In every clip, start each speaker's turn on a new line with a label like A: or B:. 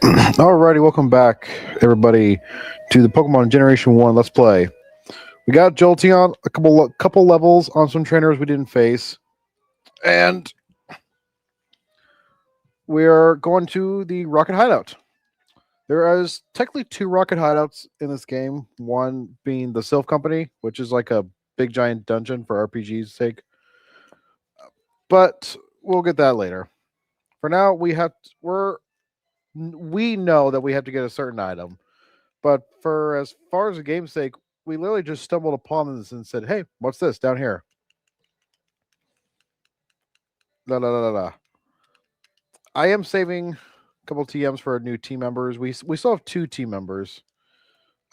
A: Alrighty, welcome back, everybody, to the Pokemon Generation 1 Let's Play. We got Jolteon, a couple levels on some trainers we didn't face, and we're going to the Rocket Hideout. There is technically two Rocket Hideouts in this game, one being the Sylph Company, which is like a big giant dungeon for RPG's sake, but we'll get that later. For now, we know that we have to get a certain item. But for as far as the game's sake, we literally just stumbled upon this and said, "Hey, what's this down here?" La la la la la. I am saving a couple TMs for new team members. We still have two team members.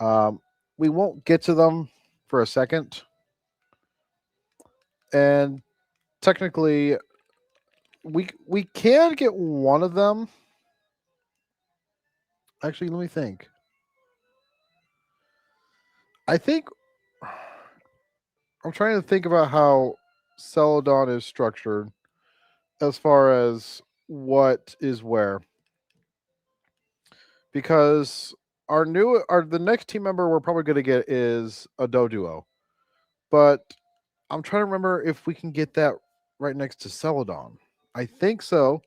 A: Um, we won't get to them for a second, and technically, we can get one of them. Actually, let me think. I think I'm trying to think about how Celadon is structured as far as what is where. Because the next team member we're probably going to get is a dojo, but I'm trying to remember if we can get that right next to Celadon. I think so.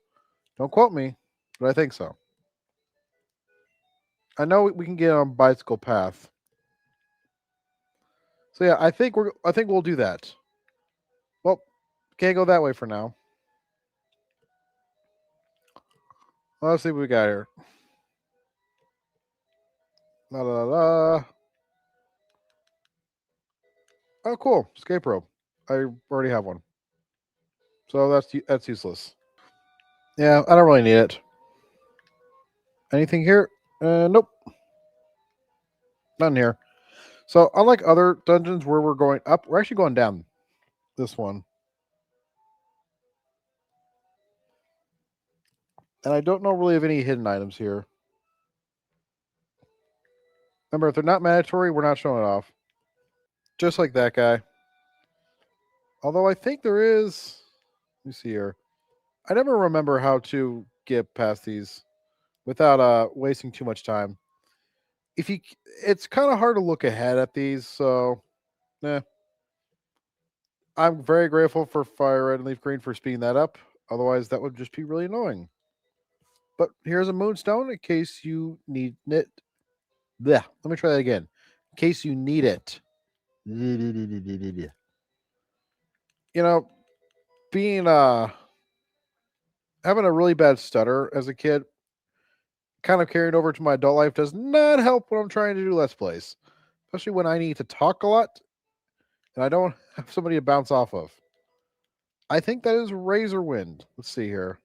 A: Don't quote me, but I think so. I know we can get on bicycle path. So yeah, I think we'll do that. Well, can't go that way for now. Well, let's see what we got here. La la la. Oh, cool. Escape rope. I already have one. So that's useless. Yeah, I don't really need it. Anything here? Nope. None here. So unlike other dungeons where we're going up, we're actually going down this one. And I don't know really of any hidden items here. Remember, if they're not mandatory, we're not showing it off. Just like that guy. Although I think there is... Let me see here. I never remember how to get past these without wasting too much time. It's kind of hard to look ahead at these, so I'm very grateful for Fire Red and Leaf Green for speeding that up. Otherwise, that would just be really annoying. But here's a Moonstone in case you need it. Blech. Let me try that again. In case you need it. You know, being having a really bad stutter as a kid, kind of carried over to my adult life, does not help when I'm trying to do Let's Plays. Especially when I need to talk a lot and I don't have somebody to bounce off of. I think that is Razor Wind. Let's see here.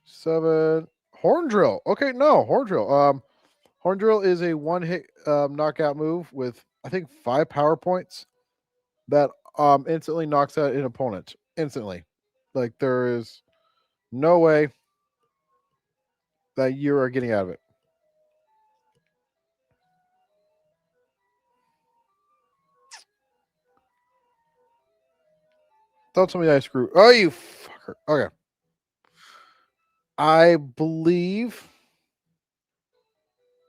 A: 7. Horn Drill. Okay, no, Horn Drill. Horn Drill is a one-hit knockout move with, I think, 5 power points that instantly knocks out an opponent. Instantly. Like, there is no way that you are getting out of it. Don't tell me I screw. Oh, you fucker. Okay. I believe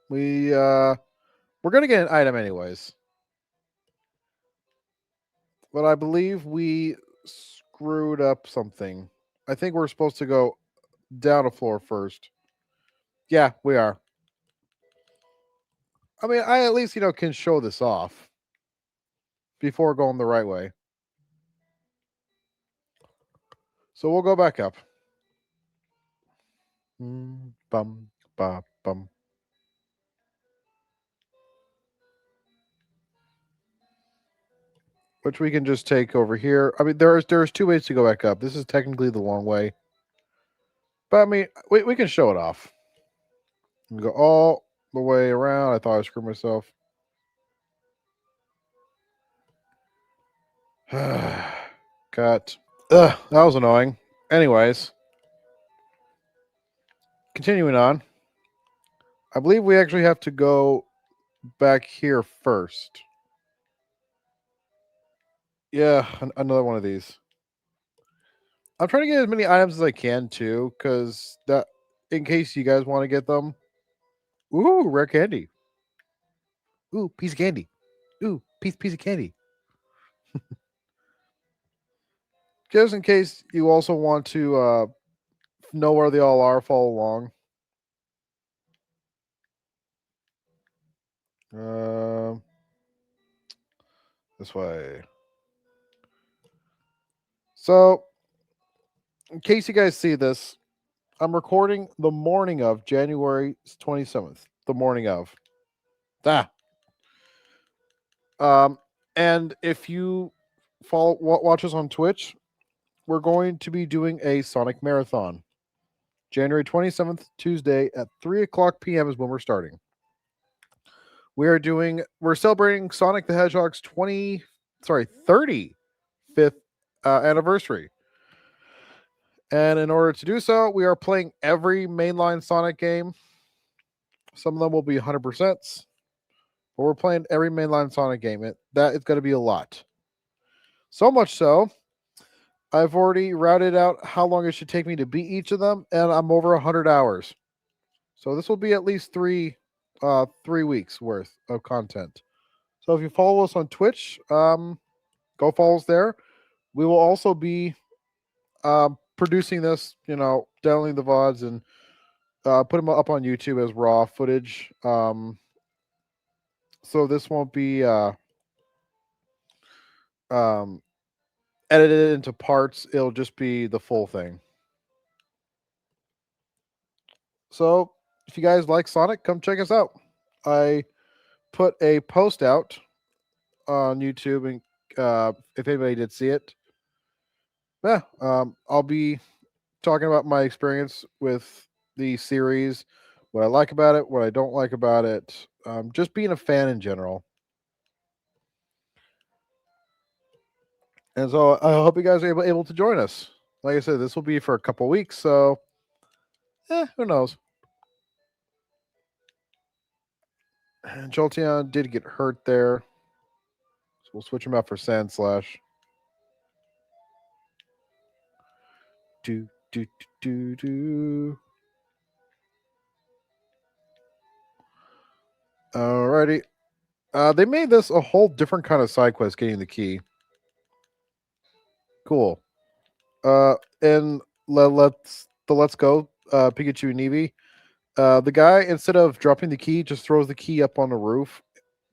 A: we're gonna get an item anyways. But I believe we screwed up something. I think we're supposed to go down a floor first. Yeah, we are. I mean, I at least, can show this off before going the right way. So we'll go back up. Bum, ba, bum. Which we can just take over here. I mean, there's 2 ways to go back up. This is technically the long way. But I mean, we can show it off. We go all the way around. I thought I screwed myself. Cut. Ugh, that was annoying. Anyways. Continuing on. I believe we actually have to go back here first. Yeah, another one of these. I'm trying to get as many items as I can too, because that, in case you guys want to get them. Ooh, rare candy. Ooh, piece of candy. Ooh, piece of candy. Just in case you also want to know where they all are, follow along. This way. So, in case you guys see this, I'm recording the morning of January 27th. The morning of. Ah. And if you watch us on Twitch, we're going to be doing a Sonic Marathon. January 27th, Tuesday at 3 o'clock p.m. is when we're starting. We're celebrating Sonic the Hedgehog's 35th anniversary. And in order to do so, we are playing every mainline Sonic game. Some of them will be 100%, but we're playing every mainline Sonic game. That is going to be a lot. So much so, I've already routed out how long it should take me to beat each of them, and I'm over 100 hours. So this will be at least 3 weeks worth of content. So if you follow us on Twitch, go follow us there. We will also be producing this, downloading the VODs and put them up on YouTube as raw footage. So this won't be edited into parts. It'll just be the full thing. So if you guys like Sonic, come check us out. I put a post out on YouTube, and if anybody did see it, yeah, I'll be talking about my experience with the series, what I like about it, what I don't like about it, just being a fan in general. And so I hope you guys are able to join us. Like I said, this will be for a couple weeks, so who knows? And Jolteon did get hurt there, so we'll switch him out for Sand Slash. Do do do do do. Alrighty. They made this a whole different kind of side quest, getting the key. Cool. And let's go, Pikachu and Eevee. The guy, instead of dropping the key, just throws the key up on the roof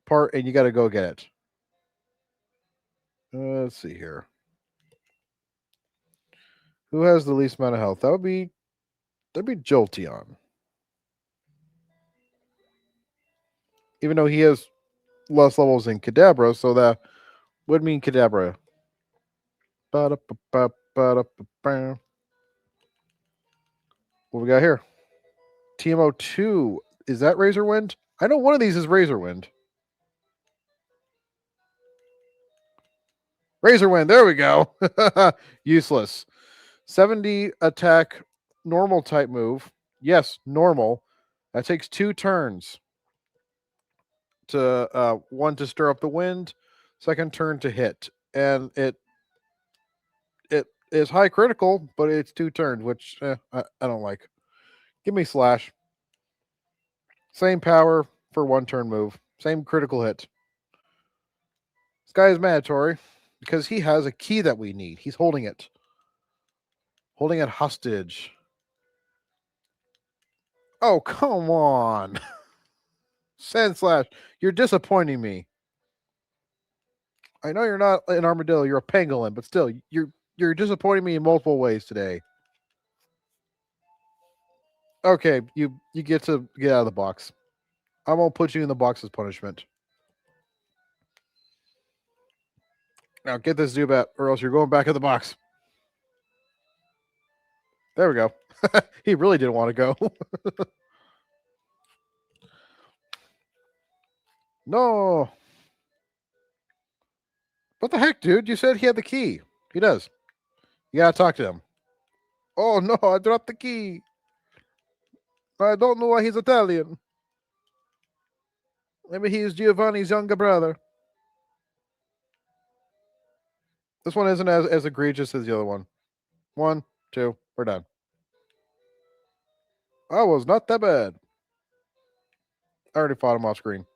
A: part, and you got to go get it. Let's see here. Who has the least amount of health? That'd be Jolteon. Even though he has less levels than Kadabra, so that would mean Kadabra. What we got here? TMO2. Is that Razor Wind? I know one of these is Razor Wind. Razor Wind. There we go. Useless. 70 attack, normal type move. Yes, normal. That takes 2 turns. To one to stir up the wind, second turn to hit, and it is high critical, but it's 2 turns, which I don't like. Give me Slash. Same power for 1 turn move, same critical hit. This guy is mandatory because he has a key that we need. He's holding it hostage. Oh, come on. Sand Slash, you're disappointing me. I know you're not an armadillo, you're a pangolin, but still, you're disappointing me in multiple ways today. Okay, you get to get out of the box. I won't put you in the box as punishment. Now get this Zubat, or else you're going back in the box. There we go. He really didn't want to go. No. What the heck, dude? You said he had the key. He does. You gotta talk to him. Oh no, I dropped the key. I don't know why he's Italian. Maybe he's Giovanni's younger brother. This one isn't as egregious as the other one. 1, 2. We're done. I was not that bad. I already fought him off screen.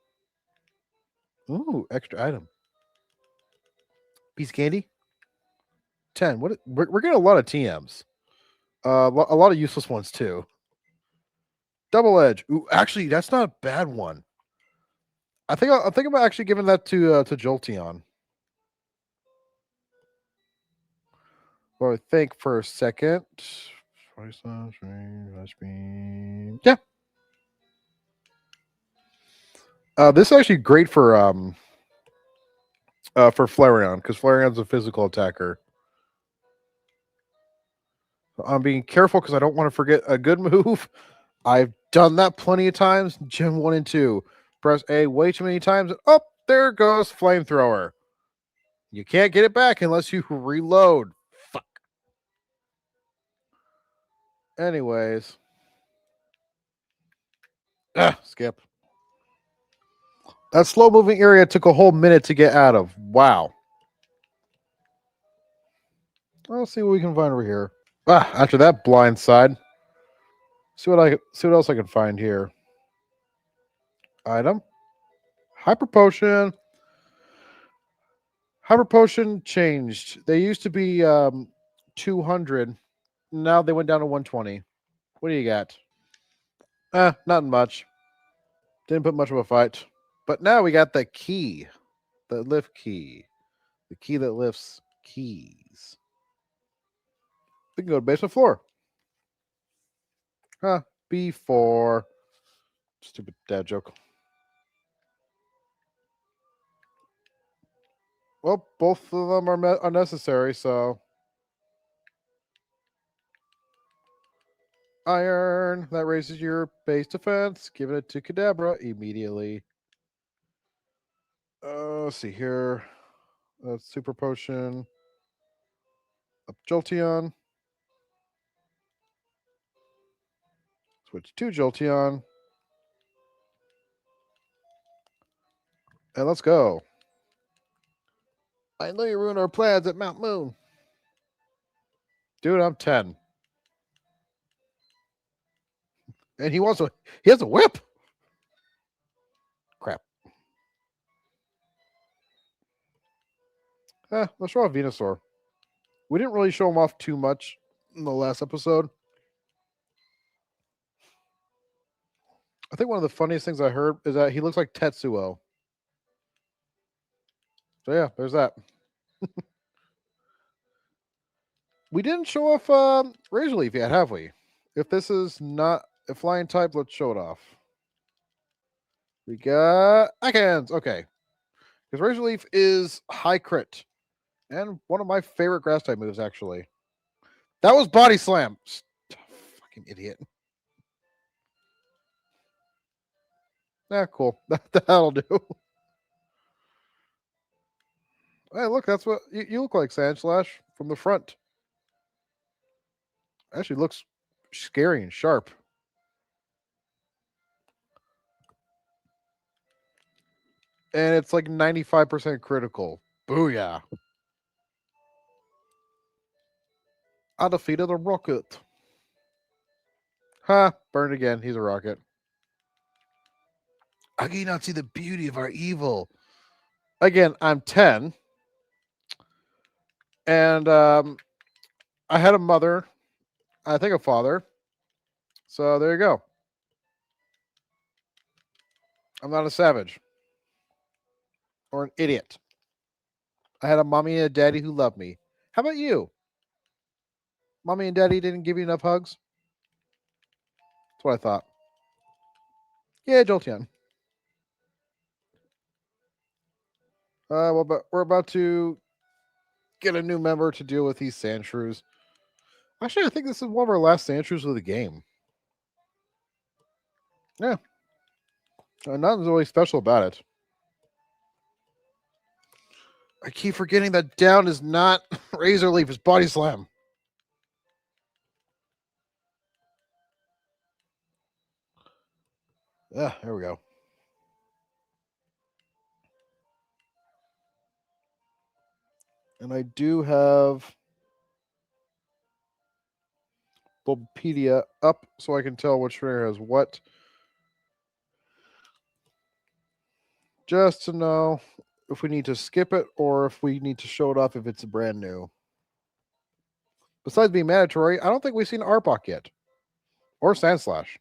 A: Ooh, extra item. Piece of candy. 10. What? We're getting a lot of TMs. A lot of useless ones too. Double edge. Ooh, actually, that's not a bad one. I think I'm actually giving that to Jolteon. Well, I think for a second. Yeah. This is actually great for Flareon because Flareon's a physical attacker. I'm being careful because I don't want to forget a good move. I've done that plenty of times. Gen 1 and 2. Press A way too many times. And oh, there goes Flamethrower. You can't get it back unless you reload. Fuck. Anyways. Skip. That slow moving area took a whole minute to get out of. Wow. Let's see what we can find over here. After that blind side. See what else I can find here. Item. Hyper Potion. Hyper Potion changed. They used to be 200. Now they went down to 120. What do you got? Not much. Didn't put much of a fight. But now we got the key. The lift key. The key that lifts keys. We can go to basement floor. B4. Stupid dad joke. Well, both of them are unnecessary, so. Iron. That raises your base defense. Give it to Kadabra immediately. Let's see here. Super Potion. Up Jolteon. Switch to Jolteon. And let's go. I know you ruined our plans at Mount Moon. Dude, I'm 10. And he has a whip. Crap. Let's show off Venusaur. We didn't really show him off too much in the last episode. I think one of the funniest things I heard is that he looks like Tetsuo. So yeah, there's that. We didn't show off Razor Leaf yet, have we? If this is not a flying type, let's show it off. We got Icons. Okay. Because Razor Leaf is high crit. And one of my favorite grass type moves, actually. That was Body Slam. Fucking idiot. Cool. That'll do. Hey, look, that's what you look like, Sandslash, from the front. Actually looks scary and sharp. And it's like 95% critical. Booyah. I defeated a rocket. Burned again. He's a rocket. How can you not see the beauty of our evil? Again, I'm 10. And I had a mother. I think a father. So there you go. I'm not a savage. Or an idiot. I had a mommy and a daddy who loved me. How about you? Mommy and daddy didn't give you enough hugs? That's what I thought. Yeah, Jolteon. We're about to get a new member to deal with these Sandshrews. Actually, I think this is one of our last Sandshrews of the game. Yeah. Nothing's really special about it. I keep forgetting that down is not Razor Leaf, it's Body Slam. Yeah, there we go. And I do have Bulbapedia up so I can tell which trainer has what. Just to know if we need to skip it or if we need to show it off if it's brand new. Besides being mandatory, I don't think we've seen Arbok yet. Or Sandslash.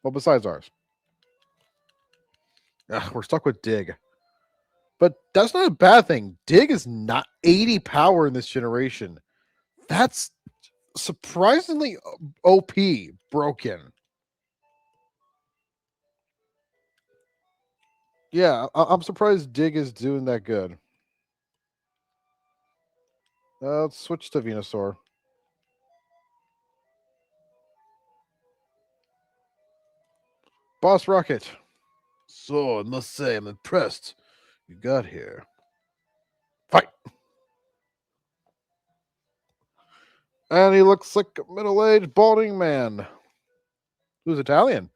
A: Well, besides ours. Ugh, we're stuck with Dig. But that's not a bad thing. Dig is not 80 power in this generation. That's surprisingly OP broken. Yeah, I'm surprised Dig is doing that good. Let's switch to Venusaur. Boss Rocket. So, I must say, I'm impressed. You got here. Fight! And he looks like a middle-aged, balding man. Who's Italian?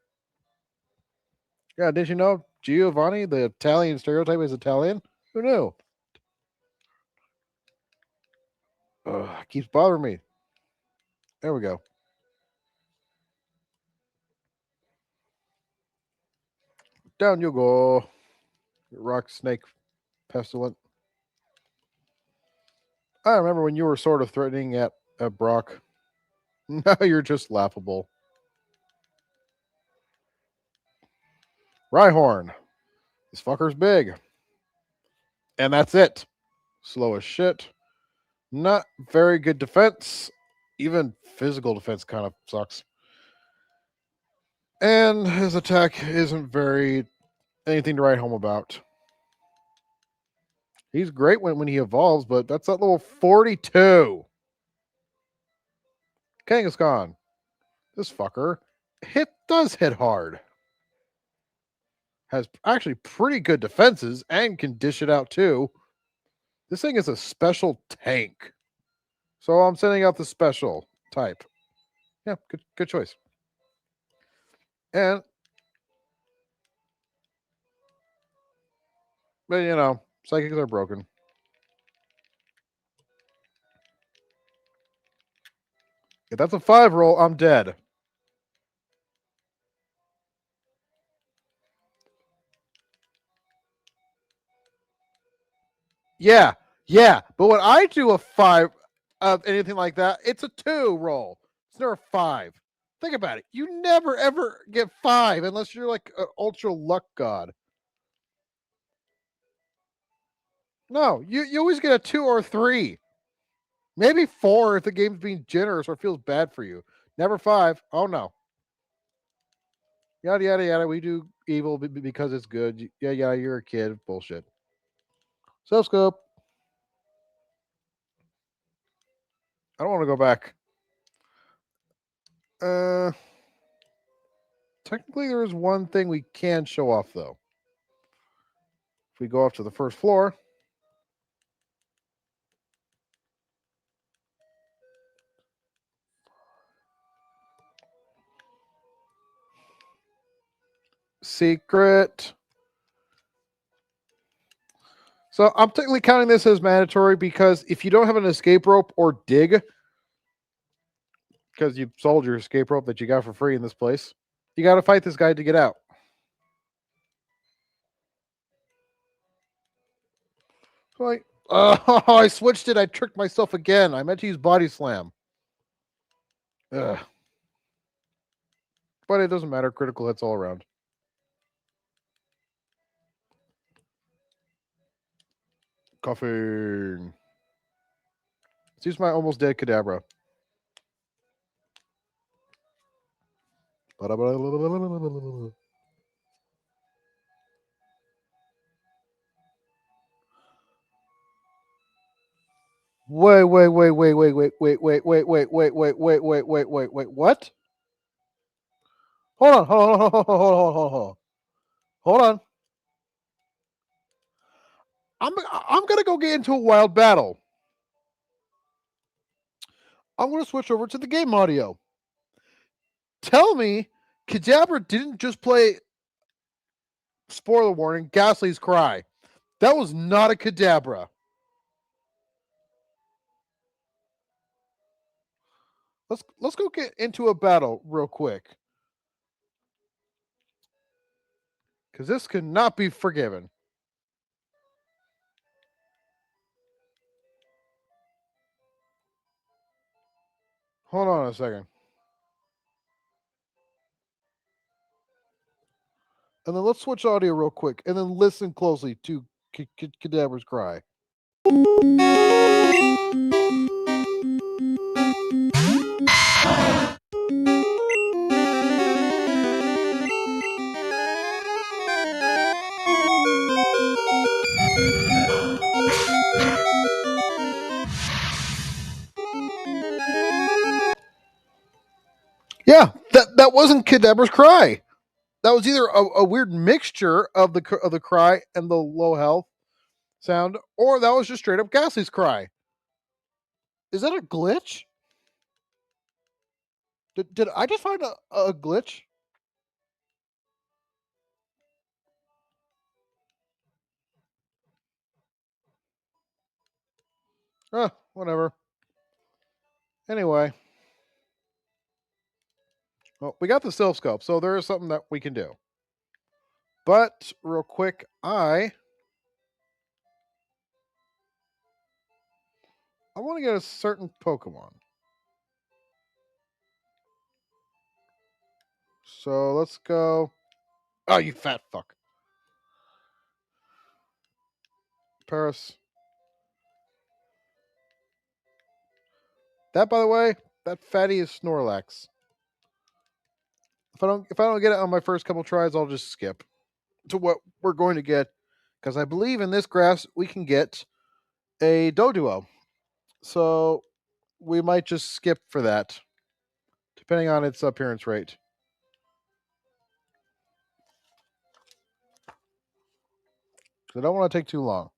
A: Yeah, did you know Giovanni, the Italian stereotype, is Italian? Who knew? Keeps bothering me. There we go. Down you go. Rock Snake Pestilent. I remember when you were sort of threatening at Brock. Now you're just laughable. Rhyhorn. This fucker's big. And that's it. Slow as shit. Not very good defense. Even physical defense kind of sucks. And his attack isn't very anything to write home about. He's great when he evolves, but that's at level 42. Kangaskhan. This fucker does hit hard. Has actually pretty good defenses and can dish it out too. This thing is a special tank. So I'm sending out the special type. Yeah, good choice. And but you know, psychics are broken. If that's a 5 roll, I'm dead. Yeah. But when I do a 5 of anything like that, it's a 2 roll. It's never 5. Think about it. You never ever get 5 unless you're like an ultra luck god. No, you always get a 2 or 3. Maybe 4 if the game's being generous or feels bad for you. Never 5. Oh no. Yada yada yada. We do evil because it's good. Yeah, you're a kid. Bullshit. Self scope. I don't want to go back. Technically, there is one thing we can show off though. If we go up to the first floor, secret. So I'm technically counting this as mandatory because if you don't have an escape rope or dig, because you sold your escape rope that you got for free in this place, you got to fight this guy to get out. So like, oh, I switched it. I tricked myself again. I meant to use body slam. Ugh. But it doesn't matter. Critical hits all around. Coughing. Let's use my almost dead Kadabra. Wait, what? Hold on. I'm gonna go get into a wild battle. I'm gonna switch over to the game audio. Tell me, Kadabra didn't just play, spoiler warning, Ghastly's Cry. That was not a Kadabra. Let's go get into a battle real quick. Because this cannot be forgiven. Hold on a second. And then let's switch audio real quick. And then listen closely to Cadaver's cry. Yeah, that wasn't Cadaver's cry. That was either a weird mixture of the cry and the low health sound, or that was just straight up Ghastly's cry. Is that a glitch? Did I just find a glitch? Whatever. Anyway. Well, we got the stealth scope, so there is something that we can do. But real quick, I want to get a certain Pokemon. So let's go. Oh, you fat fuck. Paris. That, by the way, that fatty is Snorlax. If I don't get it on my first couple tries, I'll just skip to what we're going to get, because I believe in this grass we can get a Doduo. So we might just skip for that, depending on its appearance rate. I don't want to take too long.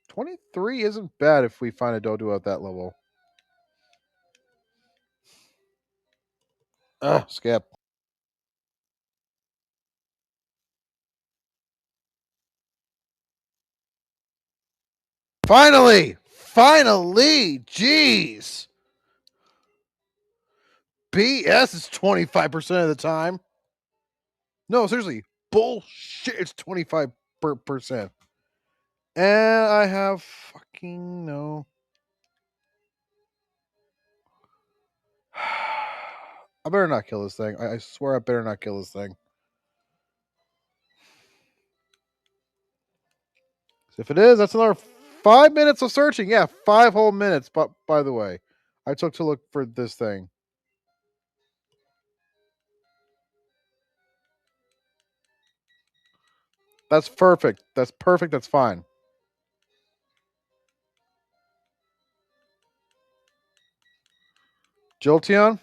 A: 23 isn't bad if we find a Doduo at that level. Skip. Finally! Jeez! BS is 25% of the time. No, seriously. Bullshit. It's 25%. And I have fucking no. I better not kill this thing. I swear I better not kill this thing. If it is, that's another 5 minutes of searching. Yeah, 5 whole minutes. But by the way, I took to look for this thing. That's perfect. That's perfect. That's fine. Jolteon?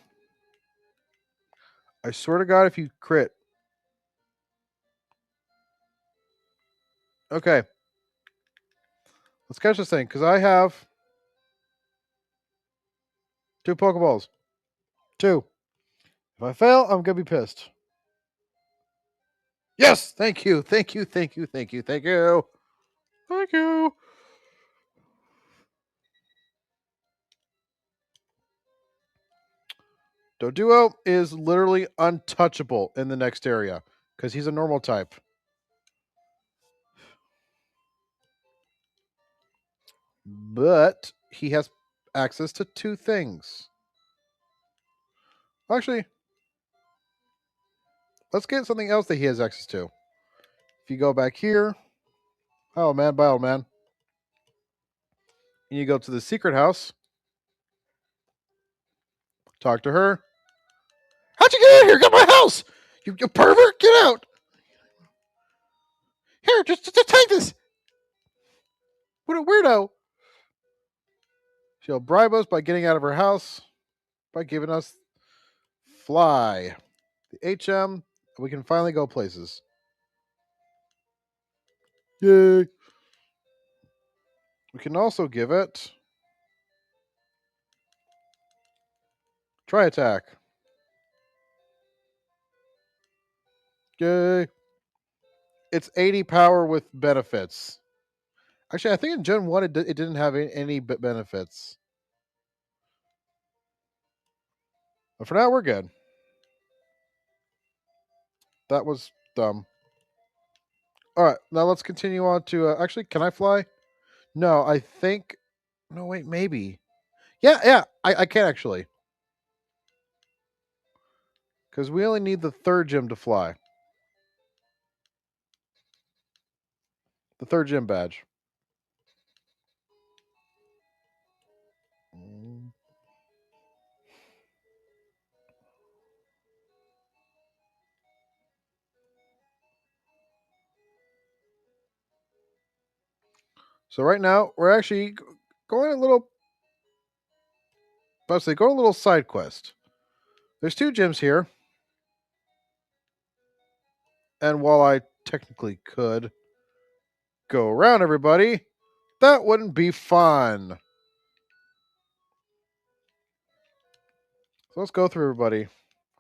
A: I swear to God, if you crit. Okay. Let's catch this thing, because I have 2 Pokeballs. 2. If I fail, I'm going to be pissed. Yes! Thank you. Thank you. Thank you. Thank you. Thank you. Thank you. Doduo is literally untouchable in the next area, because he's a normal type. But he has access to 2 things. Actually, let's get something else that he has access to. If you go back here, oh man, and you go to the secret house, talk to her. How'd you get in here? Get my house! You pervert! Get out! Here, just take this. What a weirdo! She'll bribe us by getting out of her house by giving us Fly, the HM. We can finally go places. Yay! We can also give it Try Attack. Yay! It's 80 power with benefits. Actually, I think in Gen 1 it didn't have any benefits. But for now, we're good. That was dumb. All right, now let's continue on to. Actually, can I fly? No, I think. No, wait, maybe. Yeah, I can actually. Because we only need the third gym to fly. The third gym badge. Mm. So right now we're actually going a little. Let's say going a little side quest. There's two gyms here, and while I technically could go around everybody, that wouldn't be fun. So let's go through everybody.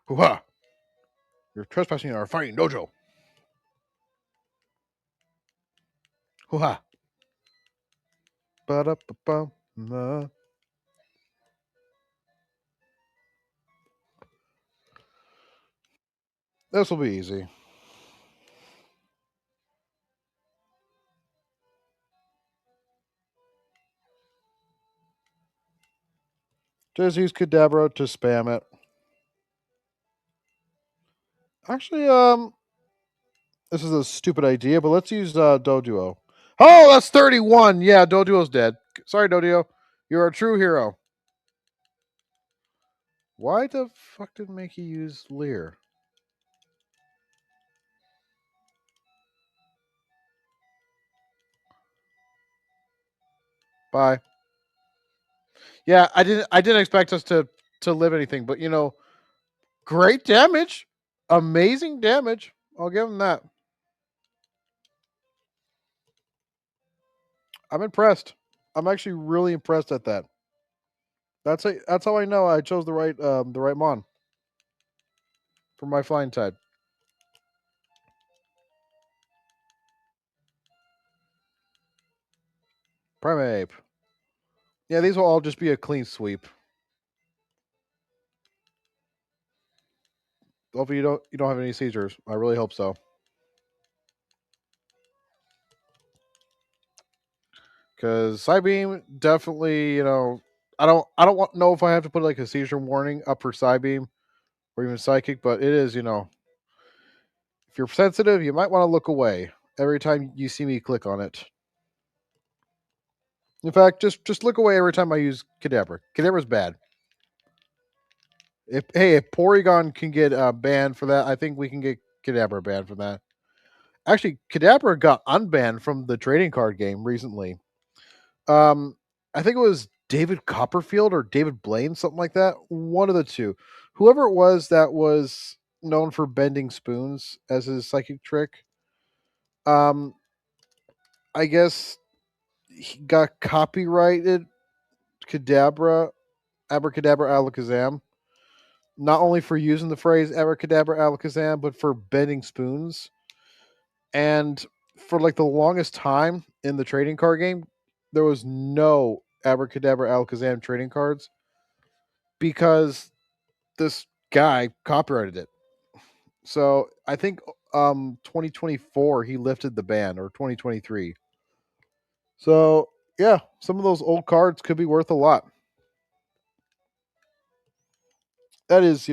A: Hoo-ha! You're trespassing in our fighting dojo. Hoo-ha! Ba-da-ba-bum. This will be easy. Just use Kadabra to spam it. Actually, this is a stupid idea, but let's use Doduo. Oh, that's 31. Yeah, Doduo's dead. Sorry, Doduo. You're a true hero. Why the fuck did it make you use Lear? Bye. Yeah, I didn't expect us to live anything, but great damage. Amazing damage. I'll give him that. I'm impressed. I'm actually really impressed at that. That's how I know I chose the right mon for my flying type. Primeape. Yeah, these will all just be a clean sweep. Hopefully you don't have any seizures. I really hope so. Because Psybeam definitely, I don't know if I have to put like a seizure warning up for Psybeam or even Psychic, but it is, if you're sensitive, you might want to look away every time you see me click on it. In fact, just look away every time I use Kadabra. Kadabra's bad. If Porygon can get banned for that, I think we can get Kadabra banned for that. Actually, Kadabra got unbanned from the trading card game recently. I think it was David Copperfield or David Blaine, something like that. One of the two. Whoever it was that was known for bending spoons as his psychic trick. Um, I guess he got copyrighted Kadabra, Abracadabra Alakazam, not only for using the phrase Abracadabra Alakazam, but for bending spoons. And for like the longest time in the trading card game, there was no Abracadabra Alakazam trading cards because this guy copyrighted it. So I think 2024 he lifted the ban, or 2023. So yeah, some of those old cards could be worth a lot. That is,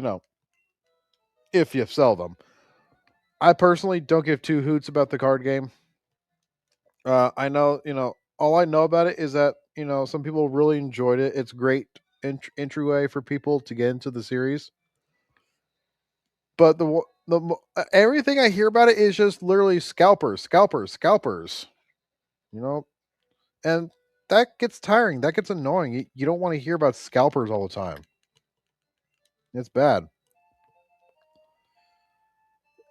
A: if you sell them. I personally don't give two hoots about the card game. I know, all I know about it is that some people really enjoyed it. It's great entryway for people to get into the series. But everything I hear about it is just literally scalpers, scalpers, scalpers. You know, and that gets tiring. That gets annoying. You don't want to hear about scalpers all the time. It's bad.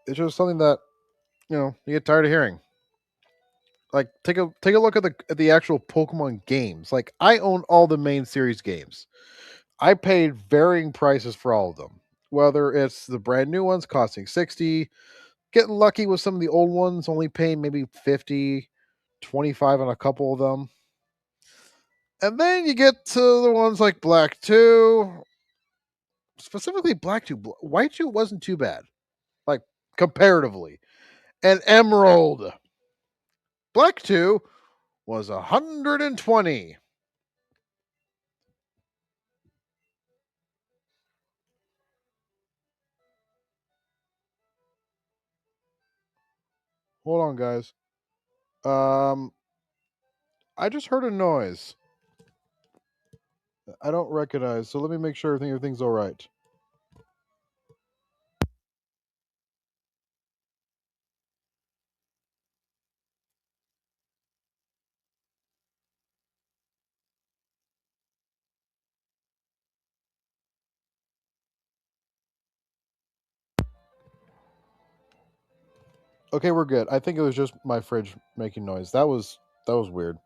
A: It's just something that you get tired of hearing. Like take a look at the actual Pokemon games. Like I own all the main series games. I paid varying prices for all of them. Whether it's the brand new ones costing 60, getting lucky with some of the old ones only paying maybe 50. 25 on a couple of them. And then you get to the ones like Black 2, specifically Black 2. White 2 wasn't too bad, like comparatively. And Emerald. Black 2 was 120. Hold on, guys. I just heard a noise. I don't recognize, so let me make sure everything's all right. Okay, we're good. I think it was just my fridge making noise. That was weird.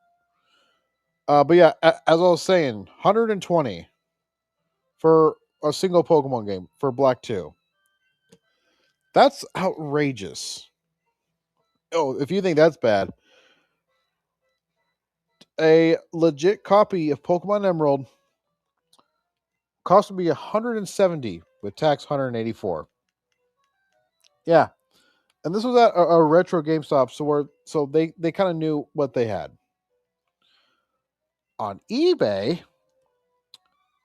A: But yeah, as I was saying, 120 for a single Pokemon game for Black 2. That's outrageous. Oh, if you think that's bad, a legit copy of Pokemon Emerald cost me 170 with tax 184. Yeah, and this was at a retro GameStop, so they kind of knew what they had. On eBay,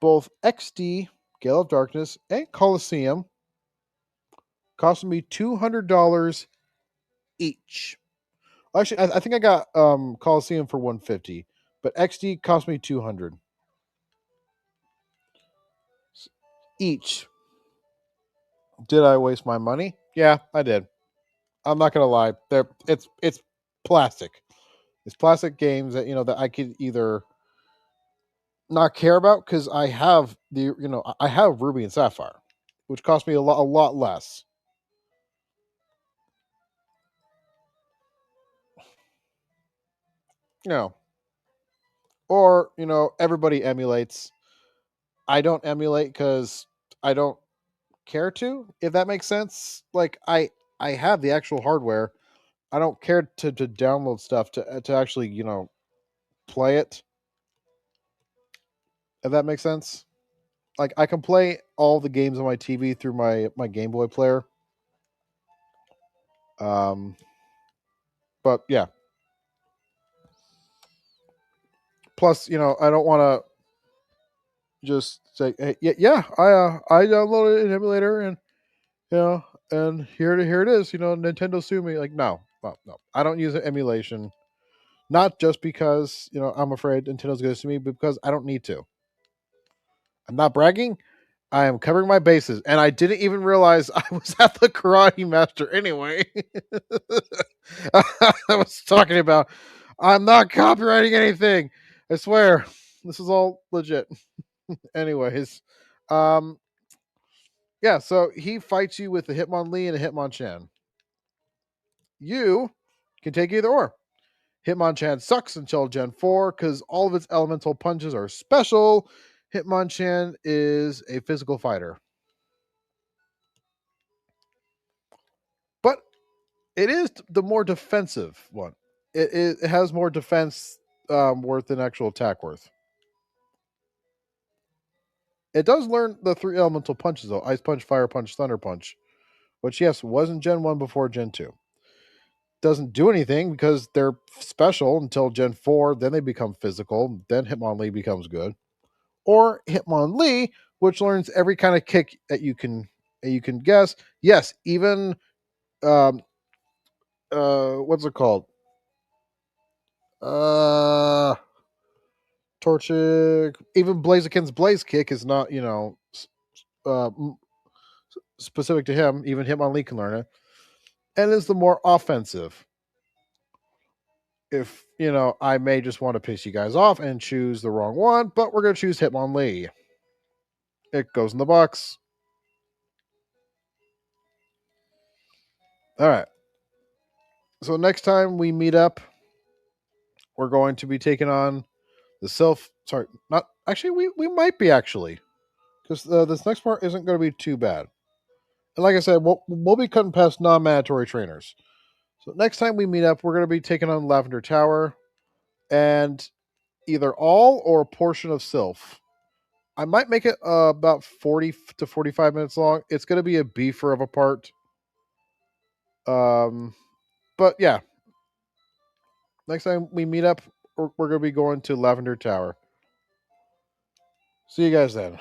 A: both XD, Gale of Darkness, and Coliseum cost me $200 each. Actually, I think I got Coliseum for 150, but XD cost me 200 each. Did I waste my money? Yeah, I did. I'm not gonna lie. It's plastic. It's plastic games that that I could either not care about because I have I have Ruby and Sapphire, which cost me a lot less. You know, or everybody emulates. I don't emulate because I don't care to. If that makes sense, like I have the actual hardware. I don't care to download stuff to actually play it. If that makes sense. Like I can play all the games on my TV through my Game Boy player. Um, but yeah. Plus, I don't want to just say, hey, yeah, I downloaded an emulator and and here it is. Nintendo sue me. Like no, no, I don't use an emulation. Not just because I'm afraid Nintendo's going to sue me, but because I don't need to. I'm not bragging. I am covering my bases, and I didn't even realize I was at the Karate Master anyway. I was talking about. I'm not copywriting anything. I swear, this is all legit. Anyways, um, yeah. So he fights you with a Hitmonlee and a Hitmonchan. You can take either or. Hitmonchan sucks until Gen 4 because all of its elemental punches are special. Hitmonchan is a physical fighter. But it is the more defensive one. It has more defense worth than actual attack worth. It does learn the 3 elemental punches though: Ice Punch, Fire Punch, Thunder Punch, which yes wasn't Gen 1 before Gen 2. Doesn't do anything because they're special until Gen 4. Then they become physical. Then Hitmonlee becomes good. Or Hitmonlee, which learns every kind of kick that you can guess. Yes, even what's it called? Uh Torchic, even Blaziken's Blaze Kick is not, uh, specific to him. Even Hitmonlee can learn it, and is the more offensive. If I may just want to piss you guys off and choose the wrong one, but we're gonna choose Hitmonlee. It goes in the box. All right. So next time we meet up, we're going to be taking on the self. Sorry, not actually. We might be actually because this next part isn't going to be too bad. And like I said, we'll be cutting past non-mandatory trainers. So next time we meet up, we're going to be taking on Lavender Tower and either all or a portion of Sylph. I might make it about 40 to 45 minutes long. It's going to be a beefer of a part. But yeah, next time we meet up, we're going to be going to Lavender Tower. See you guys then.